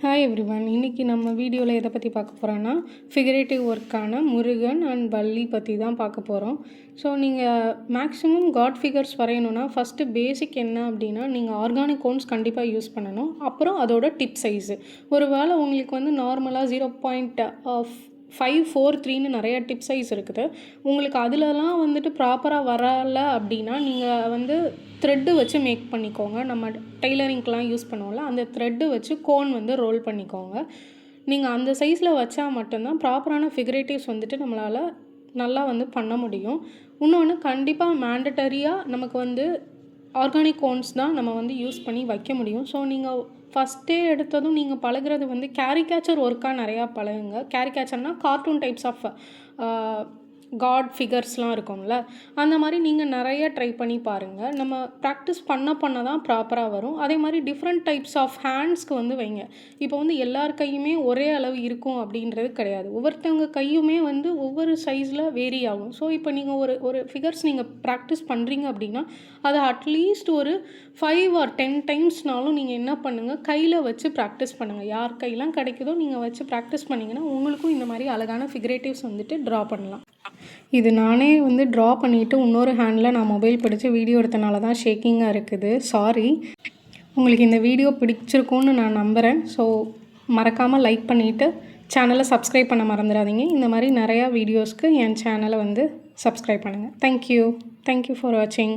Hi everyone. இன்றைக்கி நம்ம வீடியோவில் எதை பற்றி பார்க்க போகிறோன்னா ஃபிகரேட்டிவ் ஒர்க்கான முருகன் அண்ட் வள்ளி பற்றி தான் பார்க்க போகிறோம். ஸோ நீங்கள் மேக்ஸிமம் காட் ஃபிகர்ஸ் வரையணுன்னா ஃபஸ்ட்டு பேசிக் என்ன அப்படின்னா நீங்கள் ஆர்கானிக் கோன்ஸ் கண்டிப்பாக யூஸ் பண்ணணும். அப்புறம் அதோட டிப் சைஸு ஒரு வேளை உங்களுக்கு வந்து நார்மலாக 0.543ன்னு நிறையா டிப் சைஸ் இருக்குது. உங்களுக்கு அதிலலாம் வந்துட்டு ப்ராப்பராக வரலை அப்படின்னா நீங்கள் வந்து த்ரெட்டு வச்சு மேக் பண்ணிக்கோங்க. நம்ம டெய்லரிங்க்கெலாம் யூஸ் பண்ணுவோம்ல, அந்த த்ரெட்டு வச்சு கோன் வந்து ரோல் பண்ணிக்கோங்க. நீங்கள் அந்த சைஸில் வச்சா மட்டும்தான் ப்ராப்பரான ஃபிகரேட்டிவ்ஸ் வந்துட்டு நம்மளால் நல்லா வந்து பண்ண முடியும். இன்னொன்று கண்டிப்பாக மேண்டட்டரியாக நமக்கு வந்து ஆர்கானிக் கோன்ஸ் தான் நம்ம வந்து யூஸ் பண்ணி வைக்க முடியும். ஸோ நீங்கள் ஃபஸ்ட்டே எடுத்ததும் நீங்கள் பழகுறது வந்து கேரிகேச்சர் ஒர்க்காக நிறையா பழகுங்க. கேரிகேச்சர்னால் கார்ட்டூன் டைப்ஸ் ஆஃப் காட் ஃபிகர்ஸ்லாம் இருக்கும்ல, அந்த மாதிரி நீங்கள் நிறைய ட்ரை பண்ணி பாருங்கள். நம்ம ப்ராக்டிஸ் பண்ண தான் ப்ராப்பராக வரும். அதே மாதிரி டிஃப்ரெண்ட் டைப்ஸ் ஆஃப் ஹேண்ட்ஸ்க்கு வந்து வைங்க. இப்போ வந்து எல்லார் கையுமே ஒரே அளவு இருக்கும் அப்படின்றது கிடையாது. ஒவ்வொருத்தவங்க கையுமே வந்து ஒவ்வொரு சைஸில் வேரி ஆகும். ஸோ இப்போ நீங்கள் ஒரு ஃபிகர்ஸ் நீங்கள் ப்ராக்டிஸ் பண்ணுறீங்க அப்படின்னா அதை அட்லீஸ்ட் ஒரு 5 or 10 டைம்ஸ்னாலும் நீங்கள் என்ன பண்ணுங்கள், கையில் வச்சு ப்ராக்டிஸ் பண்ணுங்கள். யார் கையெல்லாம் கிடைக்குதோ நீங்கள் வச்சு ப்ராக்டிஸ் பண்ணிங்கன்னா உங்களுக்கும் இந்த மாதிரி அழகான ஃபிகரேட்டிவ்ஸ் வந்துட்டு ட்ரா பண்ணலாம். இது நானே வந்து ட்ரா பண்ணிவிட்டு இன்னொரு ஹேண்டில் நான் மொபைல் பிடிச்சி வீடியோ எடுத்தனால தான் ஷேக்கிங்காக இருக்குது. சாரி. உங்களுக்கு இந்த வீடியோ பிடிச்சிருக்கும்னு நான் நம்புகிறேன். ஸோ மறக்காமல் லைக் பண்ணிவிட்டு சேனலை சப்ஸ்கிரைப் பண்ண மறந்துடாதீங்க. இந்த மாதிரி நிறையா வீடியோஸ்க்கு என் சேனலை வந்து சப்ஸ்கிரைப் பண்ணுங்கள். தேங்க்யூ ஃபார் வாட்சிங்.